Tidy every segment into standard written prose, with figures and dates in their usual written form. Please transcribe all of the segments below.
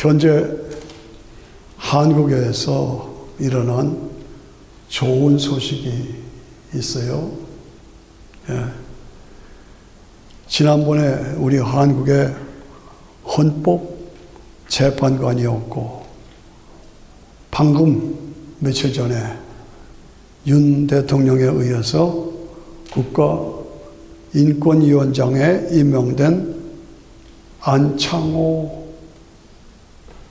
현재 한국에서 일어난 좋은 소식이 있어요. 예. 지난번에 우리 한국의 헌법재판관이었고 방금 며칠 전에 윤 대통령에 의해서 국가인권위원장에 임명된 안창호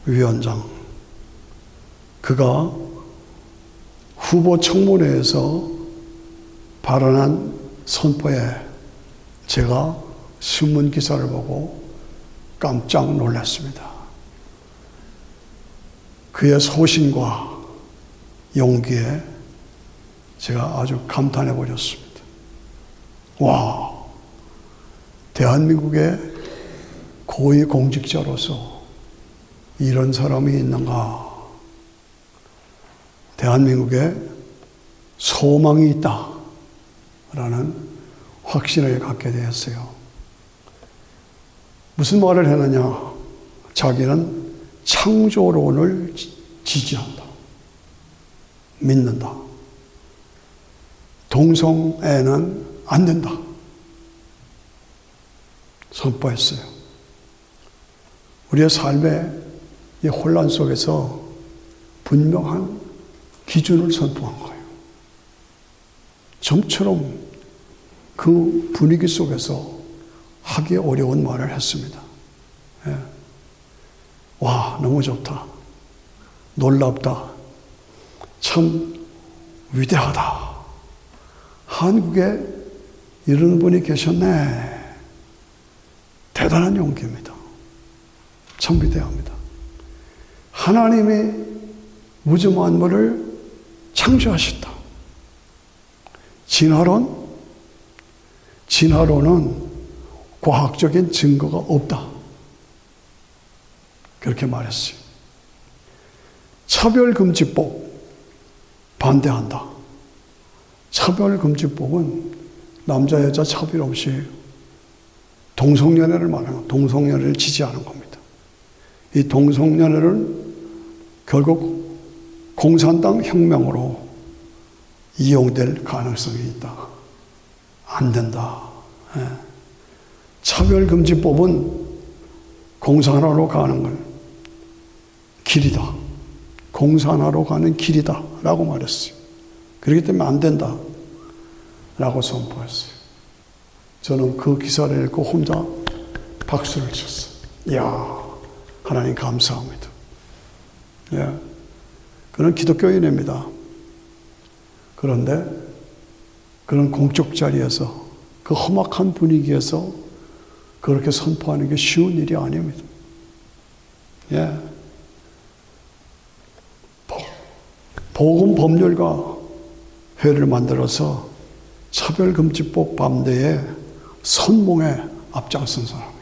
위원장, 그가 후보 청문회에서 발언한 선포에 제가 신문 기사를 보고 깜짝 놀랐습니다. 그의 소신과 용기에 제가 아주 감탄해 버렸습니다. 와, 대한민국의 고위공직자로서 이런 사람이 있는가? 대한민국에 소망이 있다라는 확신을 갖게 되었어요. 무슨 말을 했느냐? 자기는 창조론을 지지한다. 믿는다. 동성애는 안 된다. 선포했어요. 우리의 삶의 이 혼란 속에서 분명한 기준을 선포한 거예요. 좀처럼 그 분위기 속에서 하기 어려운 말을 했습니다. 예. 와, 너무 좋다. 놀랍다. 참 위대하다. 한국에 이런 분이 계셨네. 대단한 용기입니다. 참 위대합니다. 하나님이 우주 만물을 창조하셨다. 진화론은 과학적인 증거가 없다. 그렇게 말했어요. 차별금지법 반대한다. 차별금지법은 남자 여자 차별 없이 동성연애를 말하는, 동성연애를 지지하는 겁니다. 이 동성연애를 결국 공산당 혁명으로 이용될 가능성이 있다. 안 된다. 예. 차별금지법은 공산화로 가는 걸 길이다. 공산화로 가는 길이다. 라고 말했어요. 그렇기 때문에 안 된다. 라고 선포했어요. 저는 그 기사를 읽고 혼자 박수를 쳤어요. 이야, 하나님 감사합니다. 예. 그는 기독교인입니다. 그런데 그런 공적 자리에서 그 험악한 분위기에서 그렇게 선포하는 게 쉬운 일이 아닙니다. 예. 보건법률가 회를 만들어서 차별금지법 반대에 선봉에 앞장선 사람이에요.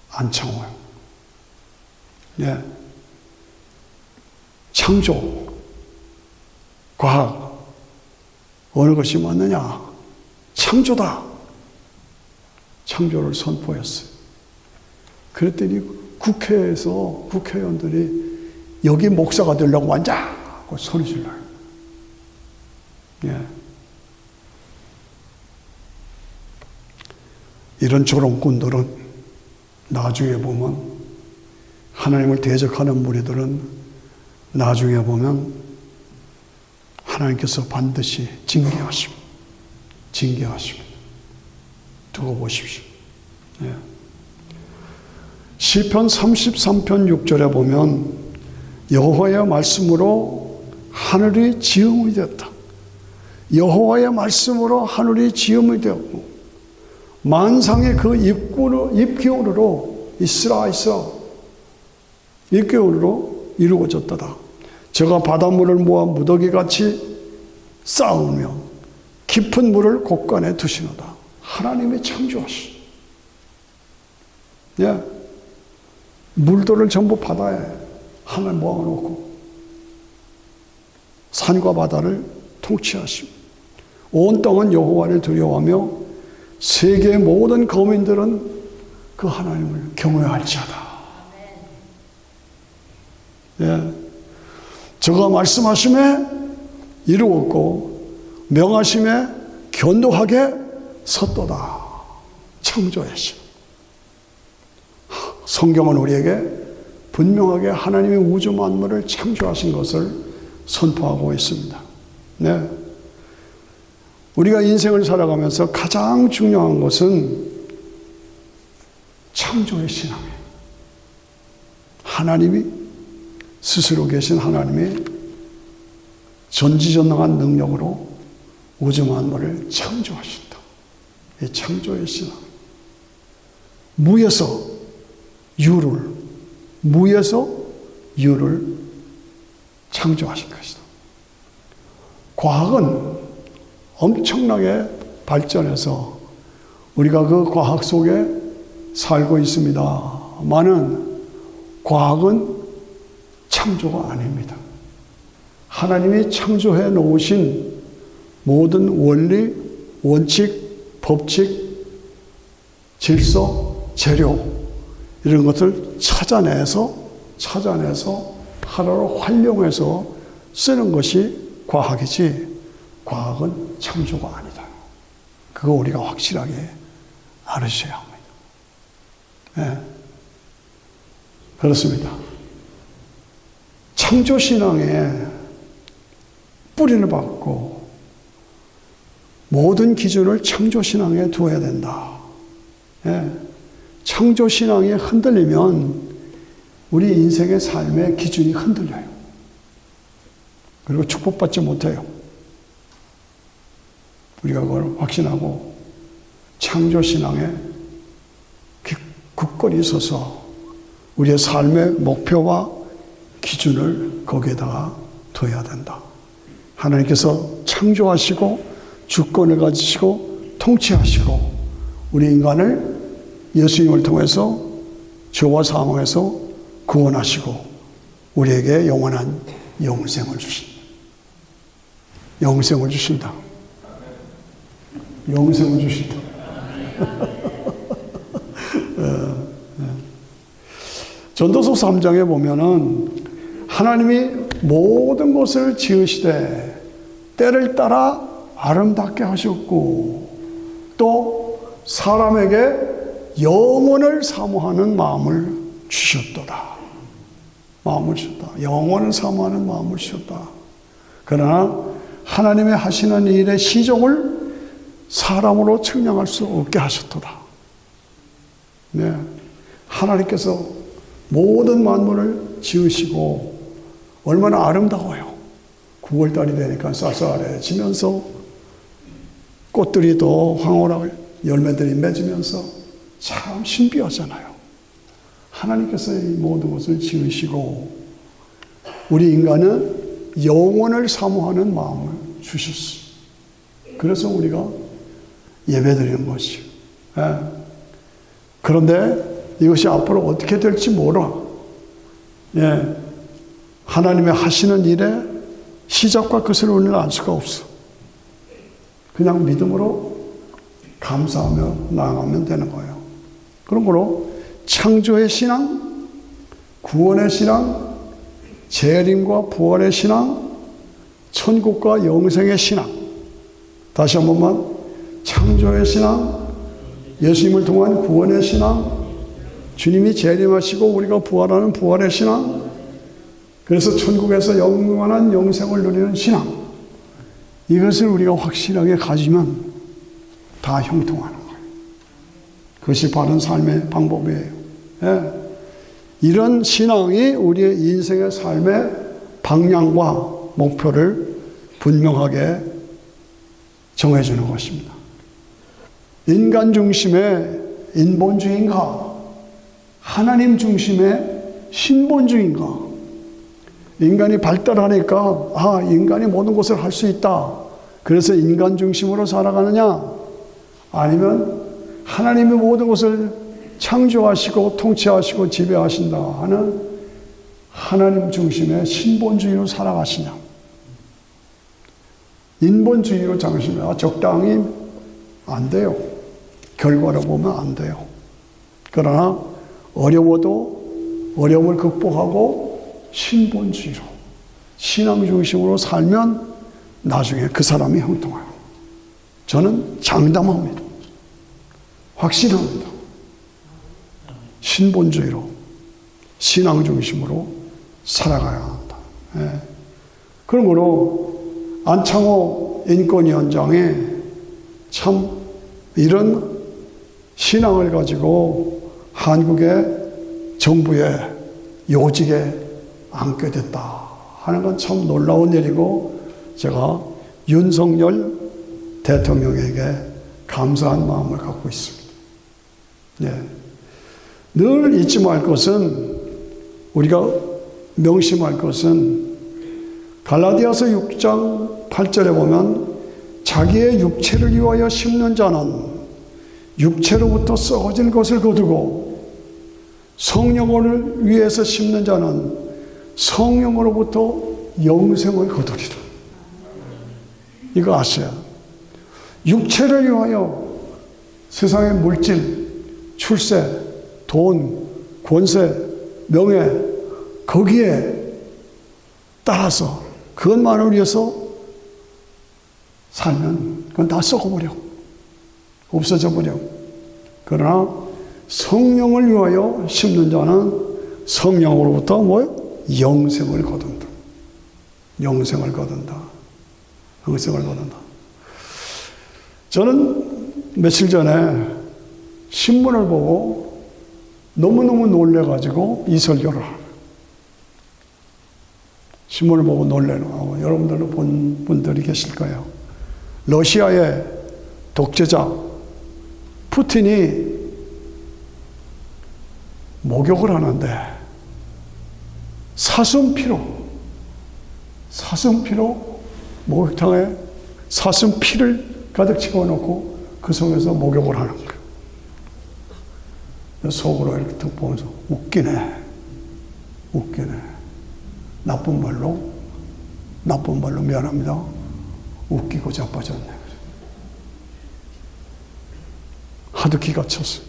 안창호요. 예. 창조, 과학, 어느 것이 맞느냐? 창조다. 창조를 선포했어요. 그랬더니 국회에서 국회의원들이 여기 목사가 되려고 앉아고 소리 질러요. 예. 이런 조롱꾼들은 나중에 보면, 하나님을 대적하는 무리들은 나중에 보면 하나님께서 반드시 징계하십니다. 두고 보십시오. 예. 시편 33편 6절에 보면 여호와의 말씀으로 하늘이 지음이 되었다. 여호와의 말씀으로 하늘이 지음이 되었고 만상의 그 입기울으로 있으라 입기울으로 이루어졌다. 저가 바닷물을 모아 무더기같이 쌓으며 깊은 물을 곳간에 두시노다. 하나님이 창조하시. 예. 물들을 전부 바다에 하늘 모아놓고 산과 바다를 통치하시고 온 땅은 여호와를 두려워하며 세계의 모든 거민들은 그 하나님을 경외할지어다. 예. 저가 말씀하심에 이루었고 명하심에 견고하게 섰도다. 창조의 신. 성경은 우리에게 분명하게 하나님의 우주 만물을 창조하신 것을 선포하고 있습니다. 네. 우리가 인생을 살아가면서 가장 중요한 것은 창조의 신앙이에요. 하나님이 스스로 계신 하나님이 전지전능한 능력으로 우주 만물을 창조하신다. 이 창조의 신앙. 무에서 유를 창조하신 것이다. 과학은 엄청나게 발전해서 우리가 그 과학 속에 살고 있습니다만은 과학은 창조가 아닙니다. 하나님이 창조해 놓으신 모든 원리, 원칙, 법칙, 질서, 재료 이런 것을 찾아내서 하나로 활용해서 쓰는 것이 과학이지 과학은 창조가 아니다. 그거 우리가 확실하게 알으셔야 합니다. 네. 그렇습니다. 창조신앙에 뿌리를 박고 모든 기준을 창조신앙에 두어야 된다. 네. 창조신앙이 흔들리면 우리 인생의 삶의 기준이 흔들려요. 그리고 축복받지 못해요. 우리가 그걸 확신하고 창조신앙에 굳건히 서서 우리의 삶의 목표와 기준을 거기에다가 둬야 된다. 하나님께서 창조하시고 주권을 가지시고 통치하시고 우리 인간을 예수님을 통해서 죄와 사망에서 구원하시고 우리에게 영원한 영생을 주신다. 영생을 주신다. 영생을 주신다. 전도서 3장에 보면은 하나님이 모든 것을 지으시되 때를 따라 아름답게 하셨고 또 사람에게 영원을 사모하는 마음을 주셨도다. 마음을 주셨다. 영원을 사모하는 마음을 주셨다. 그러나 하나님의 하시는 일의 시종을 사람으로 측량할 수 없게 하셨도다. 네. 하나님께서 모든 만물을 지으시고 얼마나 아름다워요. 9월달이 되니까 쌀쌀해지면서 꽃들이 더 황홀하고 열매들이 맺으면서 참 신비하잖아요. 하나님께서 이 모든 것을 지으시고 우리 인간은 영원을 사모하는 마음을 주셨어요. 그래서 우리가 예배드리는 것이요. 예. 그런데 이것이 앞으로 어떻게 될지 몰라. 예. 하나님의 하시는 일에 시작과 끝을 우리는 알 수가 없어. 그냥 믿음으로 감사하며 나아가면 되는 거예요. 그러므로 창조의 신앙, 구원의 신앙, 재림과 부활의 신앙, 천국과 영생의 신앙. 다시 한 번만 창조의 신앙, 예수님을 통한 구원의 신앙, 주님이 재림하시고 우리가 부활하는 부활의 신앙, 그래서 천국에서 영원한 영생을 누리는 신앙. 이것을 우리가 확실하게 가지면 다 형통하는 거예요. 그것이 바른 삶의 방법이에요. 예. 이런 신앙이 우리의 인생의 삶의 방향과 목표를 분명하게 정해주는 것입니다. 인간 중심의 인본주의인가? 하나님 중심의 신본주의인가? 인간이 발달하니까 인간이 모든 것을 할 수 있다. 그래서 인간 중심으로 살아가느냐? 아니면 하나님이 모든 것을 창조하시고 통치하시고 지배하신다 하는 하나님 중심의 신본주의로 살아가시냐? 인본주의로 장시면 적당히 안 돼요. 결과로 보면 안 돼요. 그러나 어려워도 어려움을 극복하고 신본주의로, 신앙 중심으로 살면 나중에 그 사람이 형통해요. 저는 장담합니다. 확신합니다. 신본주의로, 신앙 중심으로 살아가야 한다. 예. 그러므로 안창호 인권위원장이 참 이런 신앙을 가지고 한국의 정부의 요직에 앉게 됐다 하는 건 참 놀라운 일이고, 제가 윤석열 대통령에게 감사한 마음을 갖고 있습니다. 네. 늘 잊지 말 것은, 우리가 명심할 것은, 갈라디아서 6장 8절에 보면 자기의 육체를 위하여 심는 자는 육체로부터 썩어질 것을 거두고 성령을 위해서 심는 자는 성령으로부터 영생을 거두리라. 이거 아셔야. 육체를 위하여 세상의 물질, 출세, 돈, 권세, 명예, 거기에 따라서 그것만을 위해서 살면 그건 다 썩어버려. 없어져 버려. 그러나 성령을 위하여 심는 자는 성령으로부터 뭐요? 영생을 거둔다. 영생을 거둔다. 영생을 거둔다. 저는 며칠 전에 신문을 보고 너무너무 놀래가지고 이 설교를 하고, 신문을 보고 놀래고, 여러분들도 본 분들이 계실 거예요. 러시아의 독재자 푸틴이 목욕을 하는데 사슴피로 목욕탕에 사슴피를 가득 집어넣고 그 속에서 목욕을 하는 거예요. 속으로 이렇게 툭 보면서 웃기네. 나쁜 말로 미안합니다. 웃기고 자빠졌네. 하도 기가 찼어요.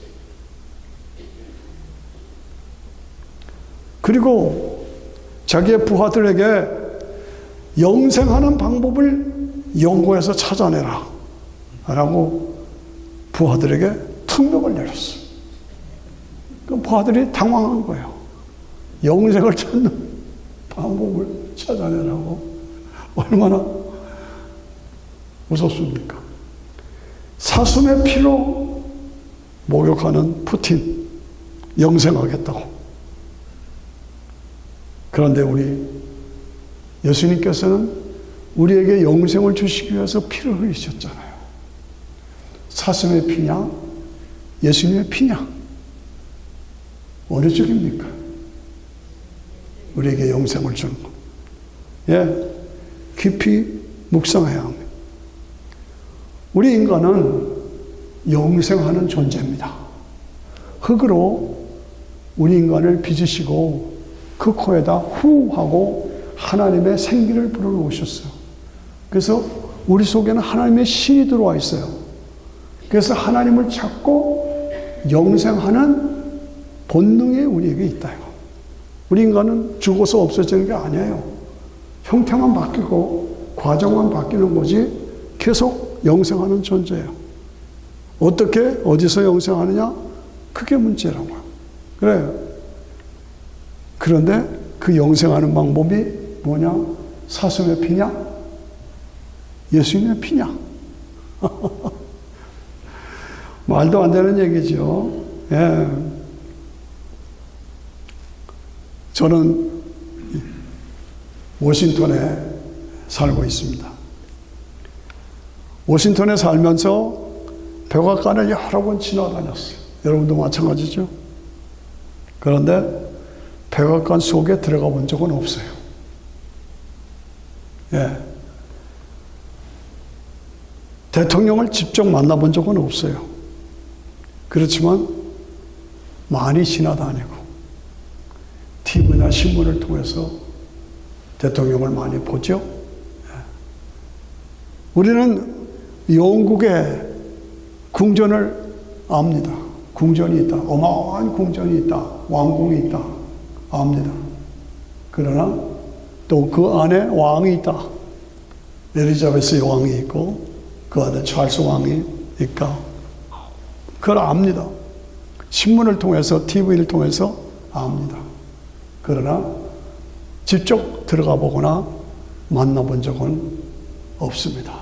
그리고 자기의 부하들에게 영생하는 방법을 연구해서 찾아내라 라고 부하들에게 특명을 내렸어요. 그 부하들이 당황한 거예요. 영생을 찾는 방법을 찾아내라고. 얼마나 무섭습니까? 사슴의 피로 목욕하는 푸틴, 영생하겠다고. 그런데 우리 예수님께서는 우리에게 영생을 주시기 위해서 피를 흘리셨잖아요. 사슴의 피냐? 예수님의 피냐? 어느 쪽입니까? 우리에게 영생을 주는 것. 예, 깊이 묵상해야 합니다. 우리 인간은 영생하는 존재입니다. 흙으로 우리 인간을 빚으시고 그 코에다 후 하고 하나님의 생기를 불어넣으셨어요. 그래서 우리 속에는 하나님의 신이 들어와 있어요. 그래서 하나님을 찾고 영생하는 본능이 우리에게 있다. 우리 인간은 죽어서 없어지는 게 아니에요. 형태만 바뀌고 과정만 바뀌는 거지 계속 영생하는 존재예요. 어떻게 어디서 영생하느냐? 그게 문제라고요. 그래요. 그런데 그 영생하는 방법이 뭐냐? 사슴의 피냐? 예수님의 피냐? 말도 안 되는 얘기죠. 예. 저는 워싱턴에 살고 있습니다. 워싱턴에 살면서 백악관을 여러 번 지나다녔어요. 여러분도 마찬가지죠? 그런데 백악관 속에 들어가 본 적은 없어요. 예. 대통령을 직접 만나본 적은 없어요. 그렇지만 많이 지나다니고 TV나 신문을 통해서 대통령을 많이 보죠. 예. 우리는 영국의 궁전을 압니다. 궁전이 있다. 어마어마한 궁전이 있다. 왕궁이 있다. 압니다. 그러나 또 그 안에 왕이 있다. 엘리자베스 왕이 있고 그 안에 찰스 왕이 있다. 그걸 압니다. 신문을 통해서, TV를 통해서 압니다. 그러나 직접 들어가 보거나 만나본 적은 없습니다.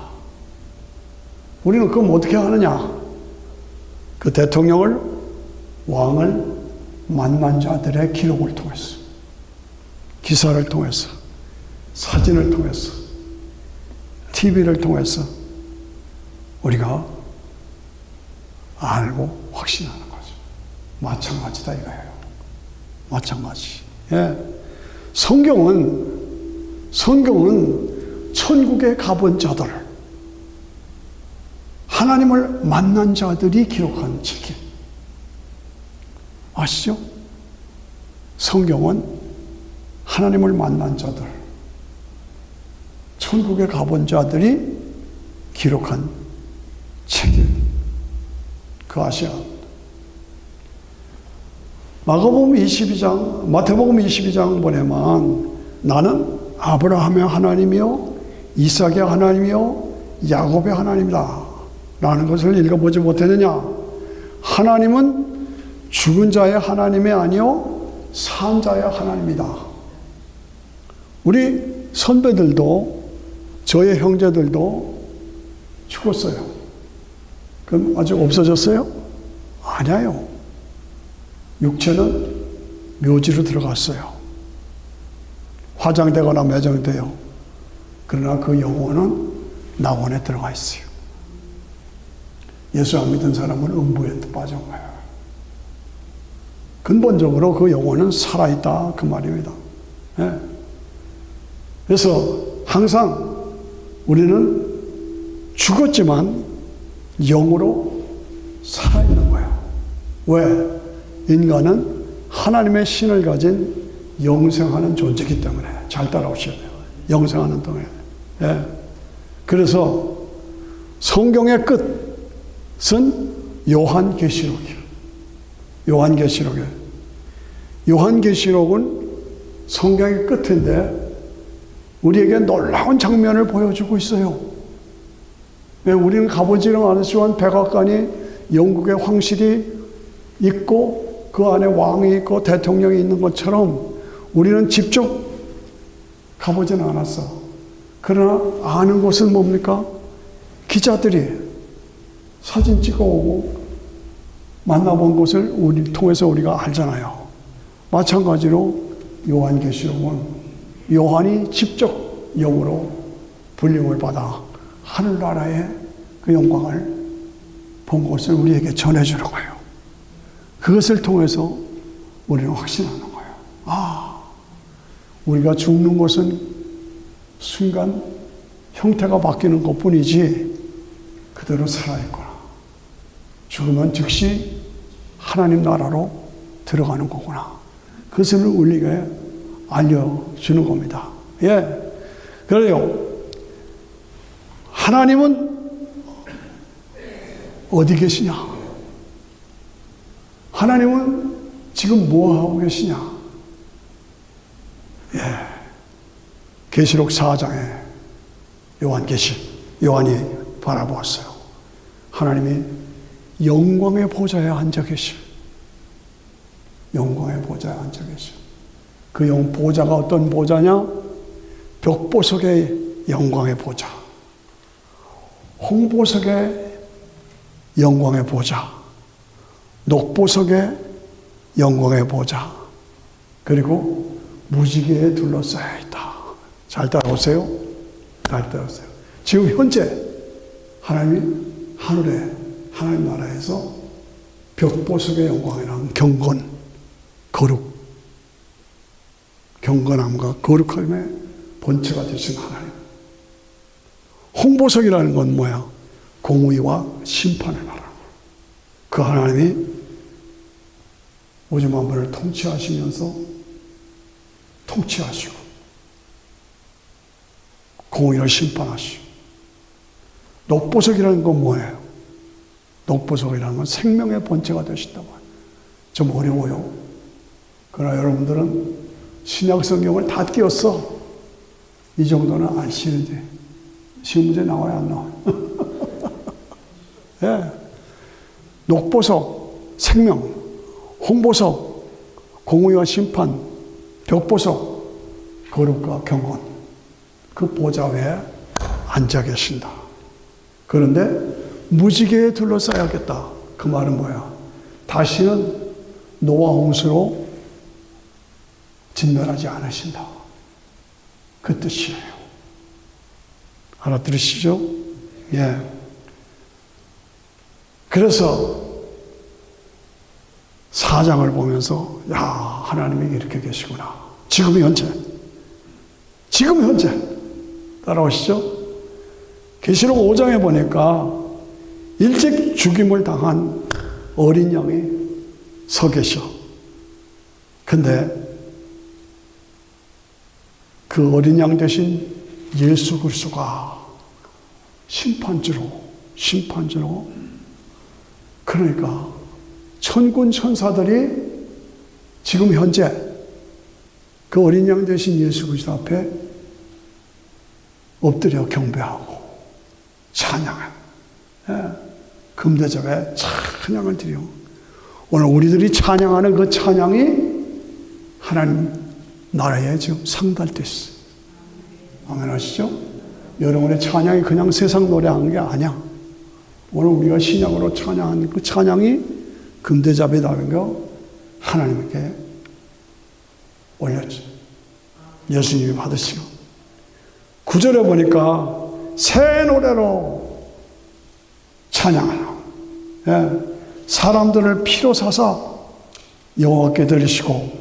우리는 그럼 어떻게 하느냐? 그 대통령을, 왕을 만난 자들의 기록을 통해서, 기사를 통해서, 사진을 통해서, TV를 통해서 우리가 알고 확신하는 거죠. 마찬가지다 이거예요. 마찬가지. 예. 성경은 천국에 가본 자들, 하나님을 만난 자들이 기록한 책이에요. 아시죠? 성경은 하나님을 만난 자들, 천국에 가본 자들이 기록한 책이에요. 그 아셔야 합니다. 마태복음 22장 보내면 나는 아브라함의 하나님이요 이삭의 하나님이요 야곱의 하나님이다 라는 것을 읽어보지 못했느냐? 하나님은 죽은 자의 하나님이 아니요 산 자의 하나님이다. 우리 선배들도 저의 형제들도 죽었어요. 그럼 아직 없어졌어요? 아니에요. 육체는 묘지로 들어갔어요. 화장되거나 매장돼요. 그러나 그 영혼은 낙원에 들어가 있어요. 예수 안 믿은 사람은 음부에 빠진 거예요. 근본적으로 그 영혼은 살아있다 그 말입니다. 예. 그래서 항상 우리는 죽었지만 영으로 살아있는 거예요. 왜? 인간은 하나님의 신을 가진 영생하는 존재이기 때문에. 잘 따라오셔야 돼요. 영생하는 동안. 예. 그래서 성경의 끝은 요한계시록이에요. 요한계시록은 성경의 끝인데 우리에게 놀라운 장면을 보여주고 있어요. 우리는 가보지는 않았지만 백악관이 영국의 황실이 있고 그 안에 왕이 있고 대통령이 있는 것처럼 우리는 직접 가보지는 않았어. 그러나 아는 것은 뭡니까? 기자들이 사진 찍어오고 만나본 것을 우리 통해서 우리가 알잖아요. 마찬가지로 요한계시록은 요한이 직접 영으로 불림을 받아 하늘나라의 그 영광을 본 것을 우리에게 전해주는 거예요. 그것을 통해서 우리는 확신하는 거예요. 아, 우리가 죽는 것은 순간 형태가 바뀌는 것뿐이지 그대로 살아있구나. 죽으면 즉시 하나님 나라로 들어가는 거구나. 그것을 우리에게 알려주는 겁니다. 예. 그래요. 하나님은 어디 계시냐? 하나님은 지금 뭐 하고 계시냐? 예. 계시록 4장에 요한이 바라보았어요. 하나님이 영광의 보좌에 앉아 계셔. 영광의 보좌에 앉아 계셔. 그 보좌가 어떤 보좌냐? 벽보석의 영광의 보좌, 홍보석의 영광의 보좌, 녹보석의 영광의 보좌, 그리고 무지개에 둘러싸여 있다. 잘 따라오세요. 잘 따라오세요. 지금 현재 하나님이 하늘에 하나님 나라에서 벽보석의 영광이란 경건, 거룩, 경건함과 거룩함의 본체가 되신 하나님. 홍보석이라는 건 뭐야? 공의와 심판을 말하는 거예요. 그 하나님이 우주 만물을 통치하시면서 통치하시고 공의를 심판하시고. 녹보석이라는 건 뭐예요? 녹보석이라는 건 생명의 본체가 되신다고 해요. 좀 어려워요. 그러나 여러분들은 신약 성경을 다 띄웠어. 이 정도는 안 쉬운지. 시험 문제 나와야 안 나와. 예. 녹보석, 생명, 홍보석, 공의와 심판, 벽보석, 거룩과 경건. 그 보좌 위에 앉아 계신다. 그런데 무지개에 둘러싸야겠다. 그 말은 뭐야? 다시는 노아 홍수로 진멸하지 않으신다. 그 뜻이에요. 알아들으시죠? 예. 그래서 사장을 보면서 야, 하나님이 이렇게 계시구나. 지금 현재 따라오시죠? 계시록 5장에 보니까 일찍 죽임을 당한 어린 양이 서 계셔. 근데 그 어린 양 대신 예수 그리스도가 심판주로 그러니까 천군 천사들이 지금 현재 그 어린 양 대신 예수 그리스도 앞에 엎드려 경배하고 찬양한 금대접에 찬양을 드려. 오늘 우리들이 찬양하는 그 찬양이 하나님 나라에 지금 상달됐어요. 아멘 하시죠? 여러분의 찬양이 그냥 세상 노래하는 게 아니야. 오늘 우리가 신약으로 찬양한 그 찬양이 금대접에 담은 거 하나님께 올렸죠. 예수님이 받으시고 9절에 보니까 새 노래로 찬양하라. 예. 사람들을 피로 사사 여호와께 드리시고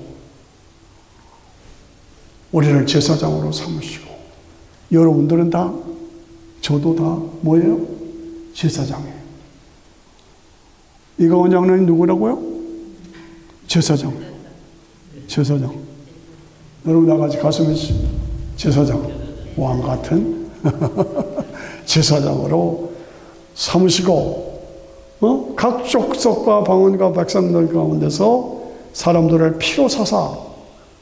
우리를 제사장으로 삼으시고 여러분들은 다 저도 다 뭐예요? 제사장이에요. 이가원 장로님 누구라고요? 제사장. 여러분 나같이 가슴에 제사장 왕 같은 제사장으로 삼으시고 각 족속과 방언과 백성들 가운데서 사람들을 피로 사사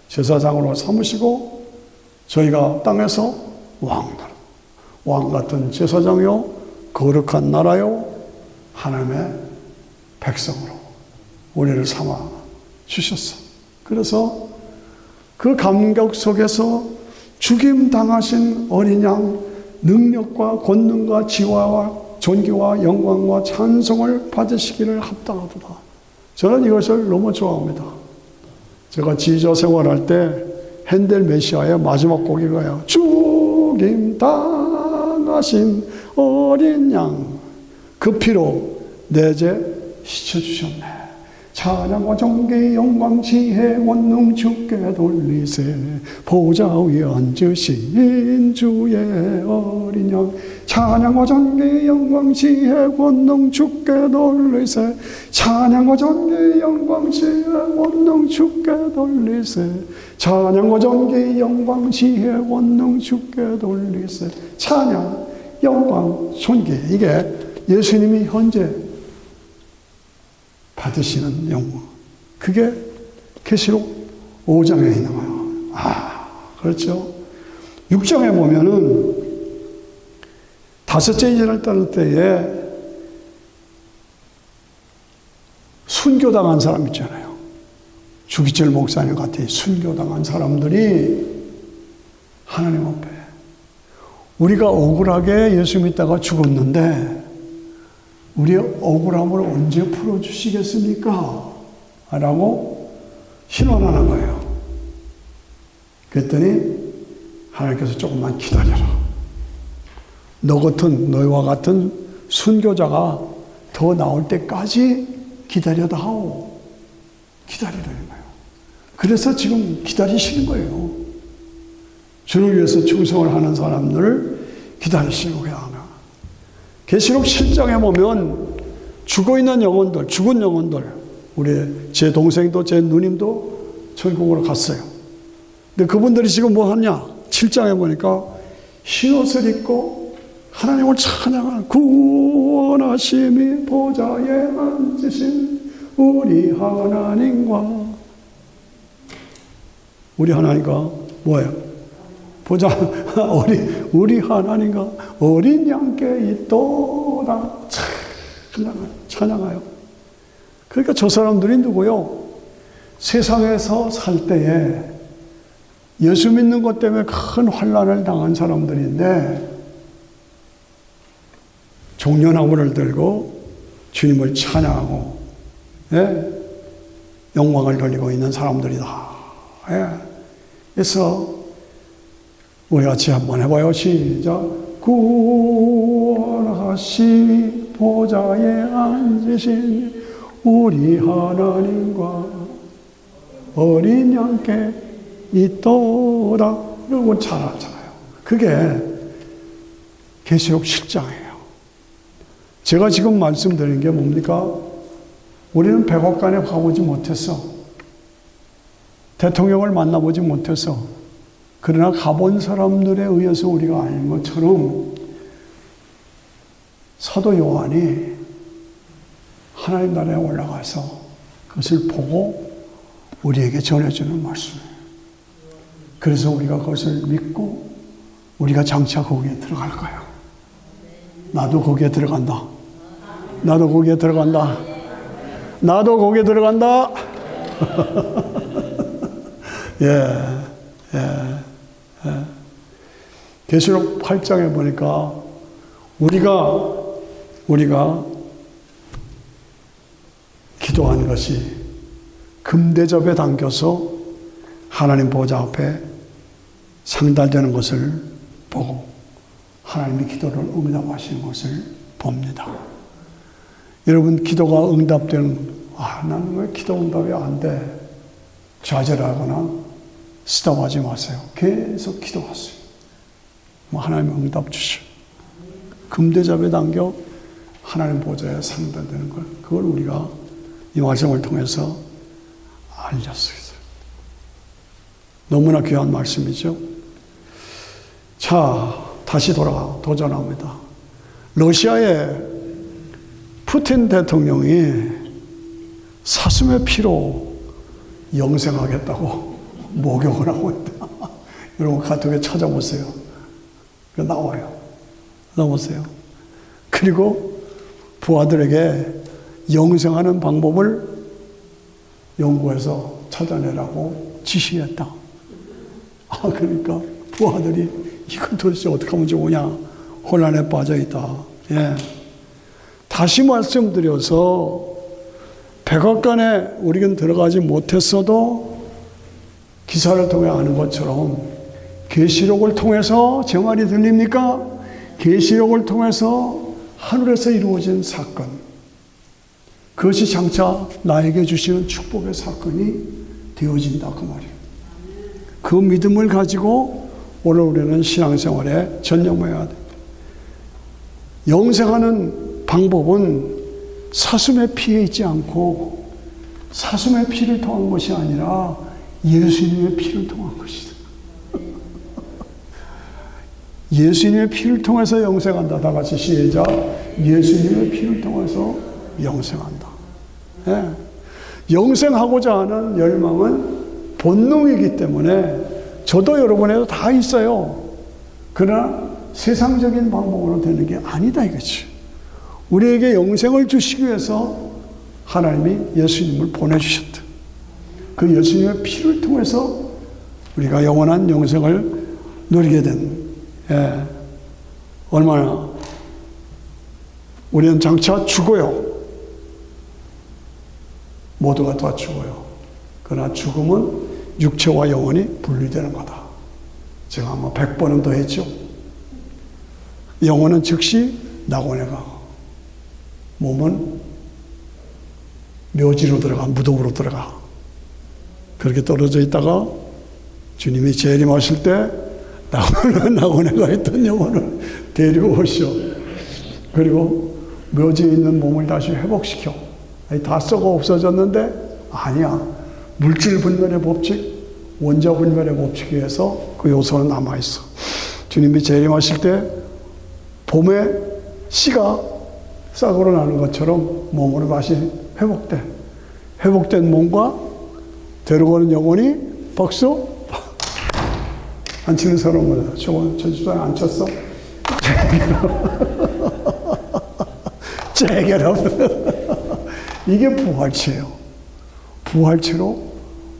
제사장으로 삼으시고 저희가 땅에서 왕 같은 제사장이요 거룩한 나라요 하나님의 백성으로 우리를 삼아 주셨어. 그래서 그 감격 속에서 죽임 당하신 어린 양 능력과 권능과 지화와 존귀와 영광과 찬송을 받으시기를 합당하도다. 저는 이것을 너무 좋아합니다. 제가 지휘자 생활할 때 핸델 메시아의 마지막 곡이 그거예요. 죽임 당하신 어린 양 그 피로 내 죄 씻어주셨네. 찬양과 존귀 영광 지혜 원능 주께 돌리세. 보좌 위에 앉으신 주의 어린 양 찬양과 존귀 영광 지혜 원능 주께 돌리세. 찬양과 존귀 영광 지혜 원능 주께 돌리세. 찬양과 존귀 영광 지혜 원능 주께 돌리세. 찬양 영광 존귀 이게 예수님이 현재 받으시는 영광. 그게 계시록 5장에 있는 거예요. 그렇죠. 6장에 보면은 다섯째 이전을 따를 때에 순교당한 사람 있잖아요. 주기철 목사님 같은 순교당한 사람들이 하나님 앞에 우리가 억울하게 예수 믿다가 죽었는데 우리의 억울함을 언제 풀어주시겠습니까? 라고 신원하는 거예요. 그랬더니 하나님께서 조금만 기다려라. 너희와 같은 순교자가 더 나올 때까지 기다려다 하오. 기다리라는 거예요. 그래서 지금 기다리시는 거예요. 주를 위해서 충성을 하는 사람들을 기다리시는 거야. 계시록 7장에 보면 죽어있는 영혼들, 죽은 영혼들, 제 동생도 제 누님도 천국으로 갔어요. 근데 그분들이 지금 뭐 하냐? 7장에 보니까 흰옷을 입고 하나님을 찬양하는 구원하심이 보좌에 앉으신 우리 하나님과 우리 하나님과 뭐예요? 보자. 우리 하나님과 어린 양께 있도다. 찬양하여. 그러니까 저 사람들이 누구요? 세상에서 살 때에 예수 믿는 것 때문에 큰 환난을 당한 사람들인데 종려나무를 들고 주님을 찬양하고, 예? 영광을 돌리고 있는 사람들이다. 예? 그래서 우리 같이 한번 해봐요. 시작. 구원하시니 보좌에 앉으신 우리 하나님과 어린 양께 있도다. 이러고 잘하잖아요. 그게 계시록 7장이에요. 제가 지금 말씀드린 게 뭡니까? 우리는 백악관에 가보지 못했어. 대통령을 만나보지 못했어. 그러나 가본 사람들에 의해서 우리가 아는 것처럼 사도 요한이 하나님 나라에 올라가서 그것을 보고 우리에게 전해주는 말씀이에요. 그래서 우리가 그것을 믿고 우리가 장차 거기에 들어갈 거예요. 나도 거기에 들어간다. 나도 거기에 들어간다. 나도 거기에 들어간다. 예. 계시록 8장에 보니까 우리가 기도한 것이 금대접에 담겨서 하나님 보좌 앞에 상달되는 것을 보고 하나님이 기도를 응답하시는 것을 봅니다. 여러분, 기도가 응답되는, 나는 왜 기도 응답이 안 돼? 좌절하거나 스톱하지 마세요. 계속 기도하세요. 하나님 응답 주시오. 금대접에 담겨 하나님 보좌에 상달되는 걸, 그걸 우리가 이 말씀을 통해서 알렸어요. 너무나 귀한 말씀이죠. 자, 다시 도전합니다. 러시아의 푸틴 대통령이 사슴의 피로 영생하겠다고 목욕을 하고 있다. 여러분 카톡에 찾아보세요. 나와요. 나오세요. 그리고 부하들에게 영생하는 방법을 연구해서 찾아내라고 지시했다. 그러니까 부하들이 이건 도대체 어떻게 하면 좋으냐 혼란에 빠져 있다. 예. 다시 말씀드려서 백악관에 우리는 들어가지 못했어도 기사를 통해 아는 것처럼 계시록을 통해서 제 말이 들립니까? 계시록을 통해서 하늘에서 이루어진 사건, 그것이 장차 나에게 주시는 축복의 사건이 되어진다 그 말이에요. 그 믿음을 가지고 오늘 우리는 신앙생활에 전념해야 됩니다. 영생하는 방법은 사슴의 피에 있지 않고 사슴의 피를 통한 것이 아니라 예수님의 피를 통한 것이다. 예수님의 피를 통해서 영생한다. 다 같이 시작. 예수님의 피를 통해서 영생한다. 예. 영생하고자 하는 열망은 본능이기 때문에 저도 여러분에도 다 있어요. 그러나 세상적인 방법으로 되는 게 아니다 이거지. 우리에게 영생을 주시기 위해서 하나님이 예수님을 보내주셨다. 그 예수님의 피를 통해서 우리가 영원한 영생을 누리게 된, 얼마나 우리는 장차 죽어요. 모두가 다 죽어요. 그러나 죽음은 육체와 영혼이 분리되는 거다. 제가 아마 100번은 더 했죠. 영혼은 즉시 낙원에 가고 몸은 묘지로 들어가, 무덤으로 들어가. 그렇게 떨어져 있다가 주님이 재림하실 때 낙원에 가 있던 영혼을 데리고 오시오. 그리고 묘지에 있는 몸을 다시 회복시켜. 다 썩어 없어졌는데 아니야. 물질 분별의 법칙, 원자 분별의 법칙에 의해서 그 요소는 남아있어. 주님이 재림하실 때 봄에 씨가 싹으로 나는 것처럼 몸으로 다시 회복돼. 회복된 몸과 데려가는 영혼이 박수 안 치는 사람은 저 집사람 안 쳤어? 재결합. 이게 부활체예요. 부활체로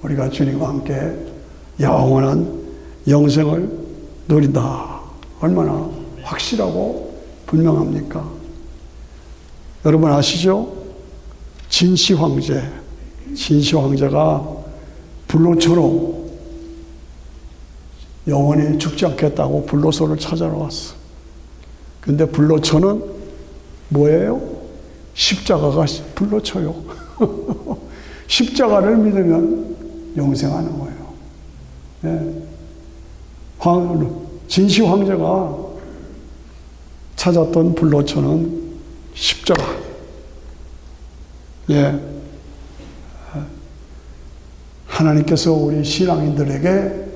우리가 주님과 함께 영원한 영생을 누린다. 얼마나 확실하고 분명합니까? 여러분 아시죠? 진시 황제가 불로초로 영원히 죽지 않겠다고 불로소를 찾아러 왔어. 근데 불로초는 뭐예요? 십자가가 불로초요. 십자가를 믿으면 영생하는 거예요. 예. 진시 황제가 찾았던 불로초는 십자가. 예. 하나님께서 우리 신앙인들에게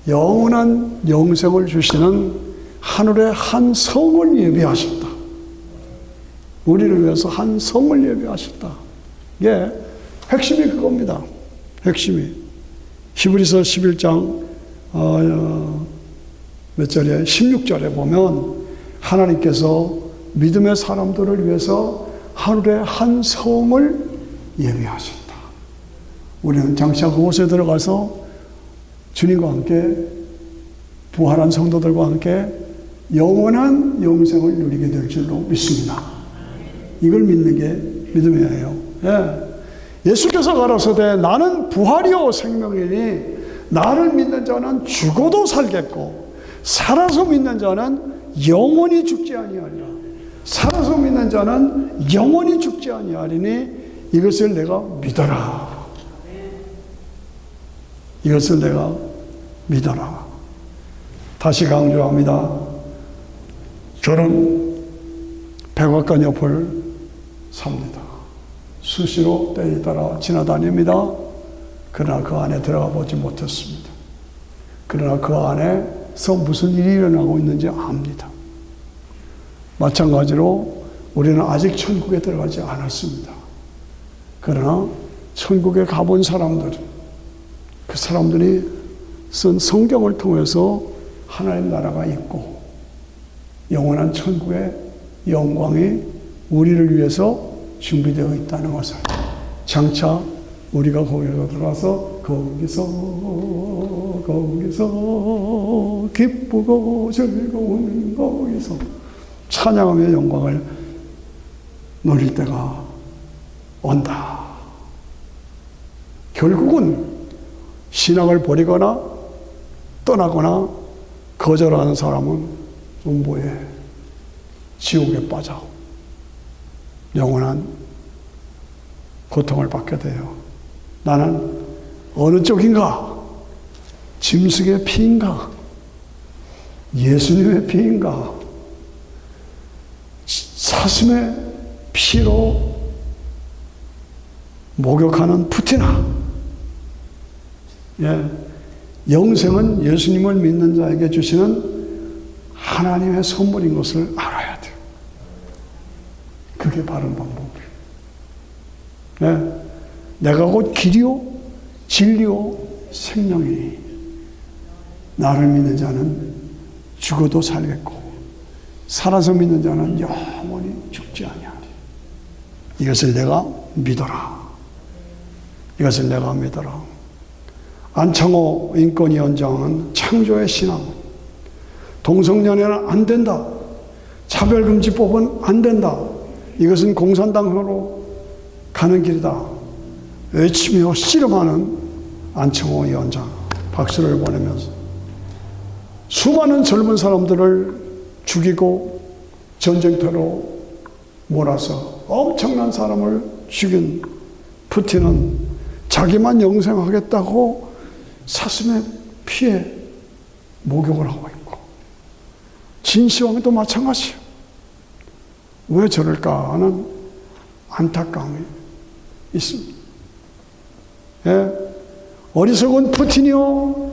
영원한 영생을 주시는 하늘의 한 성을 예비하셨다. 우리를 위해서 한 성을 예비하셨다. 이게 핵심이 그겁니다. 핵심이. 히브리서 11장 몇 절에 16절에 보면 하나님께서 믿음의 사람들을 위해서 하늘의 한 성을 예비하셨다. 우리는 장차 그곳에 들어가서 주님과 함께 부활한 성도들과 함께 영원한 영생을 누리게 될 줄로 믿습니다. 이걸 믿는 게 믿음이에요. 예. 예수께서 가라사대 나는 부활이요 생명이니 나를 믿는 자는 죽어도 살겠고 살아서 믿는 자는 영원히 죽지 아니하리라. 살아서 믿는 자는 영원히 죽지 아니하리니 이것을 내가 믿어라. 이것을 내가 믿어라. 다시 강조합니다. 저는 백악관 옆을 삽니다. 수시로 때에 따라 지나다닙니다. 그러나 그 안에 들어가 보지 못했습니다. 그러나 그 안에서 무슨 일이 일어나고 있는지 압니다. 마찬가지로 우리는 아직 천국에 들어가지 않았습니다. 그러나 천국에 가본 사람들은 그 사람들이 쓴 성경을 통해서 하나님 나라가 있고 영원한 천국의 영광이 우리를 위해서 준비되어 있다는 것을 장차 우리가 거기로 들어가서 거기서 기쁘고 즐거운 거기서 찬양하며 영광을 누릴 때가 온다. 결국은 신앙을 버리거나 떠나거나 거절하는 사람은 음보에 지옥에 빠져 영원한 고통을 받게 돼요. 나는 어느 쪽인가? 짐승의 피인가? 예수님의 피인가? 사슴의 피로 목욕하는 푸티나? 예, 영생은 예수님을 믿는 자에게 주시는 하나님의 선물인 것을 알아야 돼요. 그게 바른 방법이에요. 예, 내가 곧 길이요 진리요 생명이니 나를 믿는 자는 죽어도 살겠고 살아서 믿는 자는 영원히 죽지 아니하리. 이것을 내가 믿어라. 이것을 내가 믿어라. 안창호 인권위원장은 창조의 신앙, 동성연애는 안 된다, 차별금지법은 안 된다, 이것은 공산당으로 가는 길이다 외치며 씨름하는 안창호 위원장 박수를 보내면서 수많은 젊은 사람들을 죽이고 전쟁터로 몰아서 엄청난 사람을 죽인 푸틴은 자기만 영생하겠다고 사슴의 피에 목욕을 하고 있고 진시황도 마찬가지예요. 왜 저럴까 하는 안타까움이 있습니다. 예? 어리석은 푸틴이요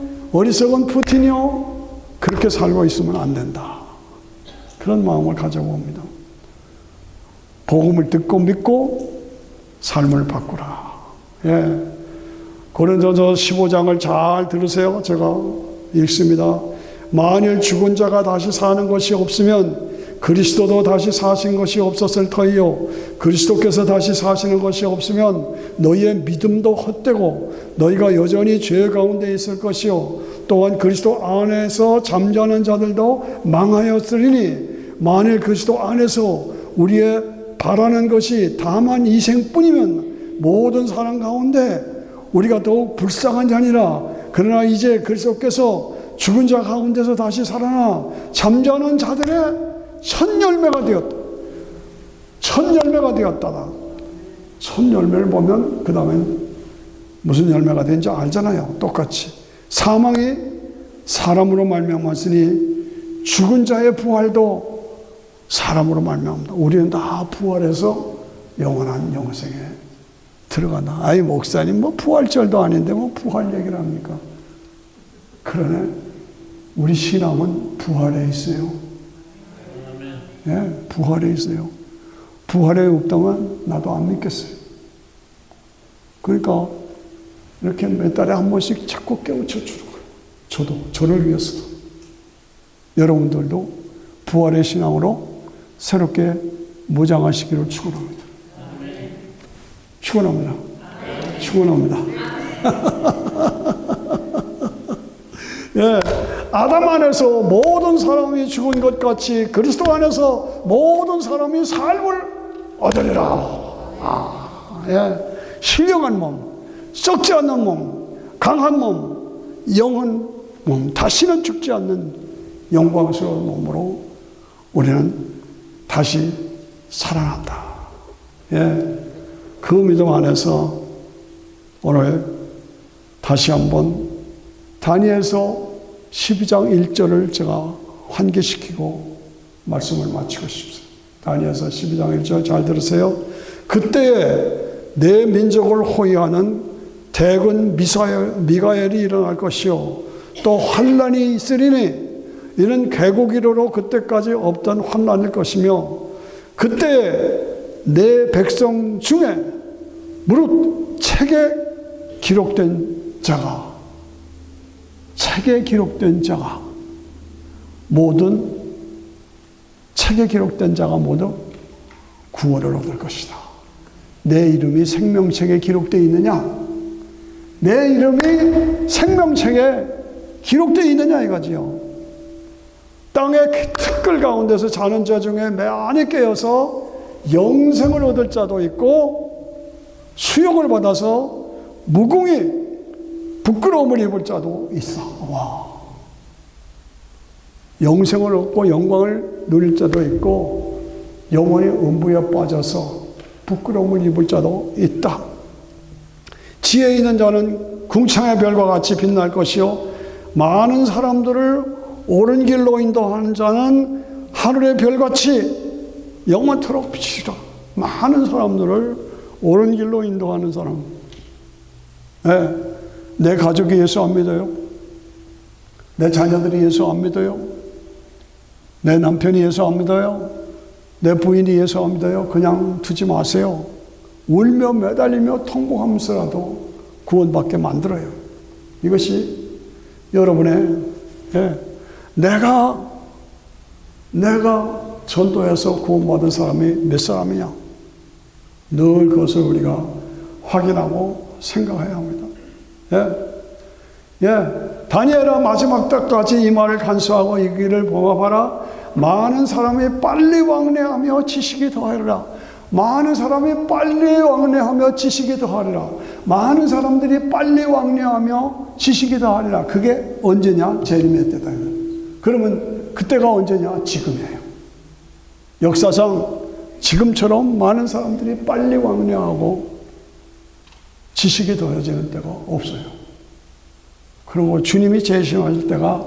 그렇게 살고 있으면 안 된다. 그런 마음을 가져봅니다. 복음을 듣고 믿고 삶을 바꾸라. 예. 고린도전서 15장을 잘 들으세요. 제가 읽습니다. 만일 죽은 자가 다시 사는 것이 없으면 그리스도도 다시 사신 것이 없었을 터이요 그리스도께서 다시 사시는 것이 없으면 너희의 믿음도 헛되고 너희가 여전히 죄 가운데 있을 것이요 또한 그리스도 안에서 잠자는 자들도 망하였으리니 만일 그리스도 안에서 우리의 바라는 것이 다만 이생뿐이면 모든 사람 가운데 우리가 더욱 불쌍한 자니라. 그러나 이제 그리스도께서 죽은 자 가운데서 다시 살아나 잠자는 자들의 첫 열매가 되었다. 첫 열매가 되었다. 첫 열매를 보면 그 다음엔 무슨 열매가 되는지 알잖아요. 똑같이 사망이 사람으로 말미암았으니 죽은 자의 부활도 사람으로 말미암다. 우리는 다 부활해서 영원한 영생에 들어간다. 아이 목사님 뭐 부활절도 아닌데 뭐 부활 얘기를 합니까? 그러네. 우리 신앙은 부활에 있어요. 예, 부활에 있어요. 부활에 없다면 나도 안 믿겠어요. 그러니까 이렇게 몇 달에 한 번씩 자꾸 깨우쳐 주는 거예요. 저도, 저를 위해서도. 여러분들도 부활의 신앙으로 새롭게 무장하시기를 축원합니다. 축원합니다. 축원합니다. 예, 아담 안에서 모든 사람이 죽은 것 같이 그리스도 안에서 모든 사람이 삶을 얻으리라. 예, 신령한 몸, 썩지 않는 몸, 강한 몸, 영은 몸, 다시는 죽지 않는 영광스러운 몸으로 우리는 다시 살아난다. 예, 그 믿음 안에서 오늘 다시 한번 다니엘서 12장 1절을 제가 환기시키고 말씀을 마치고 싶습니다. 다니엘서 12장 1절 잘 들으세요. 그때에 내 민족을 호위하는 대군 미가엘이 일어날 것이요 또 환난이 있으리니 이는 개국이로로 그때까지 없던 환난일 것이며 그때에 내 백성 중에 무릇 책에 기록된 자가 모든 책에 기록된 자가 모두 구원을 얻을 것이다. 내 이름이 생명책에 기록되어 있느냐? 내 이름이 생명책에 기록되어 있느냐 이거지요. 땅의 티끌 가운데서 자는 자 중에 많이 깨어서 영생을 얻을 자도 있고 수욕을 받아서 무궁히 부끄러움을 입을 자도 있어. 와. 영생을 얻고 영광을 누릴 자도 있고 영원히 음부에 빠져서 부끄러움을 입을 자도 있다. 지혜 있는 자는 궁창의 별과 같이 빛날 것이요 많은 사람들을 옳은 길로 인도하는 자는 하늘의 별같이 영원토록 비치리라. 많은 사람들을 옳은 길로 인도하는 사람. 네. 내 가족이 예수 안 믿어요? 내 자녀들이 예수 안 믿어요? 내 남편이 예수 안 믿어요? 내 부인이 예수 안 믿어요? 그냥 두지 마세요. 울며 매달리며 통곡하면서라도 구원받게 만들어요. 이것이 여러분의 내가 전도해서 구원받은 사람이 몇 사람이냐? 늘 그것을 우리가 확인하고 생각해야 합니다. 다니엘아 마지막 때까지 이 말을 간수하고 이 길을 범합하라. 많은 사람이 빨리 왕래하며 지식이 더하리라. 많은 사람이 빨리 왕래하며 지식이 더하리라. 많은 사람들이 빨리 왕래하며 지식이 더하리라. 그게 언제냐? 재림의 때다. 그러면 그때가 언제냐? 지금이에요. 역사상 지금처럼 많은 사람들이 빨리 왕래하고 지식이 더해지는 때가 없어요. 그리고 주님이 재림하실 때가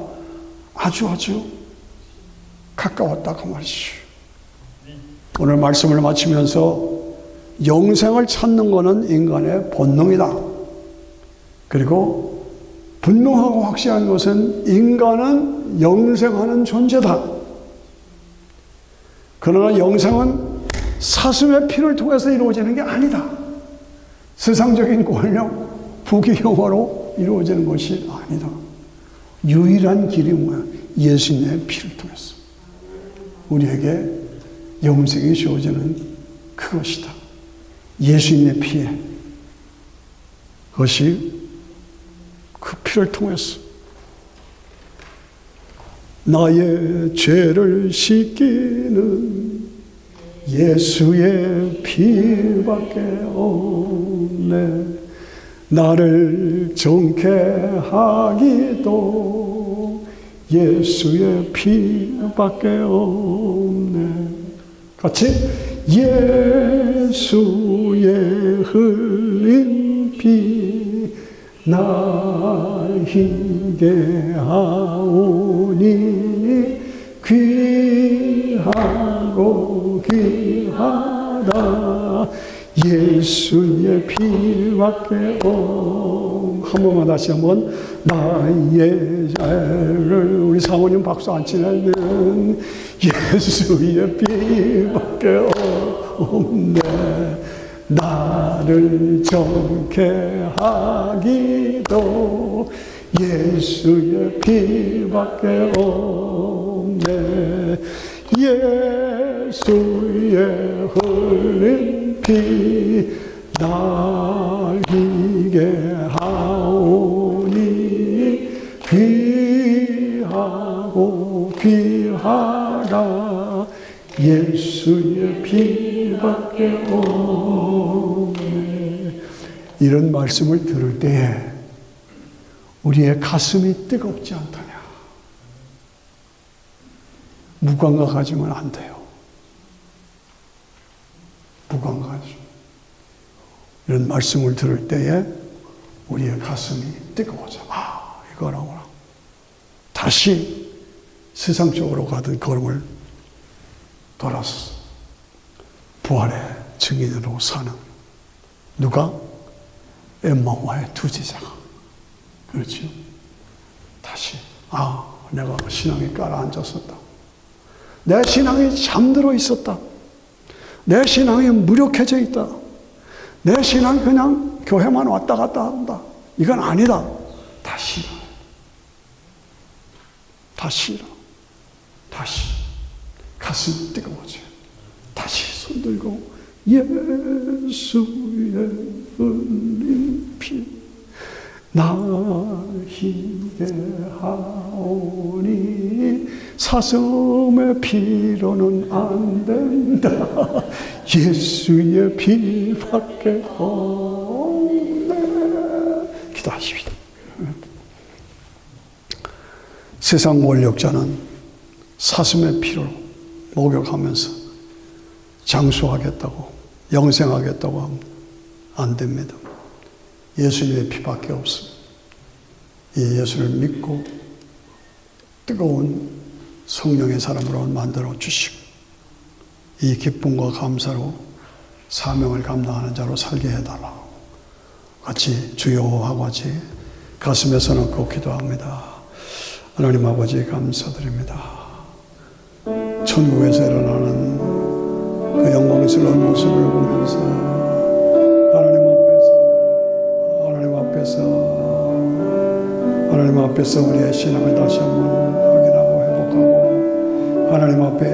아주 가까웠다 그 말이죠. 오늘 말씀을 마치면서 영생을 찾는 것은 인간의 본능이다. 그리고 분명하고 확실한 것은 인간은 영생하는 존재다. 그러나 영생은 사슴의 피를 통해서 이루어지는 게 아니다. 세상적인 권력, 부귀영화로 이루어지는 것이 아니다. 유일한 길이 뭐야? 예수님의 피를 통해서 우리에게 영생이 주어지는 그것이다. 예수님의 피에 그것이 그 피를 통해서 나의 죄를 씻기는 예수의 피밖에 없네. 나를 정케 하기도 예수의 피밖에 없네. 같이 예수의 흘린 피 날 희게 하오니 귀하고 귀하다 예수의 피밖에 한 번만 다시 한번 나의 죄를 우리 사모님 박수 안 치는 예수의 피밖에 없네. 나를 정케 하기도 예수의 피밖에 없네. 예수의 흘린 피 날 희게 하오니 귀하고 귀하다 예수의 피밖에 없네. 이런 말씀을 들을 때에 우리의 가슴이 뜨겁지 않다냐. 무감각하지면 안 돼요. 무감각하지. 이런 말씀을 들을 때에 우리의 가슴이 뜨거워져. 아, 이거라구나. 다시 세상적으로 가던 걸음을 돌아서 부활의 증인으로 사는 누가? 엠마오의 두 제자가. 그렇죠? 다시 내가 신앙에 깔아앉았었다. 내 신앙이 잠들어 있었다. 내 신앙이 무력해져 있다. 내 신앙이 그냥 교회만 왔다 갔다 한다. 이건 아니다. 다시 가슴이 뜨거워져. 다시 손들고 예수의 흘린 피 날 희게 하오니 사슴의 피로는 안 된다. 예수의 피밖에 없네. 기도하십시다. 세상 권력자는 사슴의 피로 목욕하면서 장수하겠다고 영생하겠다고 합니다. 안 됩니다. 예수님의 피밖에 없습니다. 이 예수를 믿고 뜨거운 성령의 사람으로 만들어 주시고 이 기쁨과 감사로 사명을 감당하는 자로 살게 해달라고 같이 주여 하고 같이 가슴에 손얹고 기도합니다. 하나님 아버지 감사드립니다. 천국에서 일어나는 그 영광스러운 모습을 보면서 하나님 앞에서 우리의 신앙을 다시 한번 확인하고 회복하고 하나님 앞에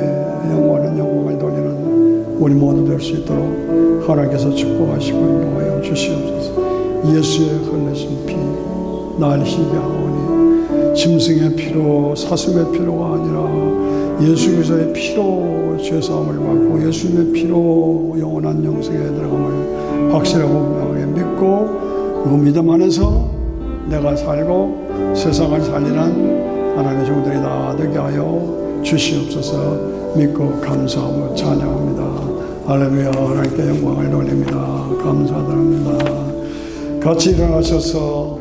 영원을 돌리는 우리 모두 될 수 있도록 하나님께서 축복하시고 인도하여 주시옵소서. 예수의 흘리신 피 날 희게 하오니 짐승의 피로 사슴의 피로가 아니라 예수 그리스도의 피로 죄사함을 받고 예수님의 피로 영원한 영생에 들어감을 확실하고 분명하게 믿고 그 믿음 안에서 내가 살고 세상을 살리는 하나님의 종들이 다 되게 하여 주시옵소서. 믿고 감사하며 찬양합니다. 할렐루야. 하나님께 영광을 돌립니다. 감사드립니다. 같이 일어나셔서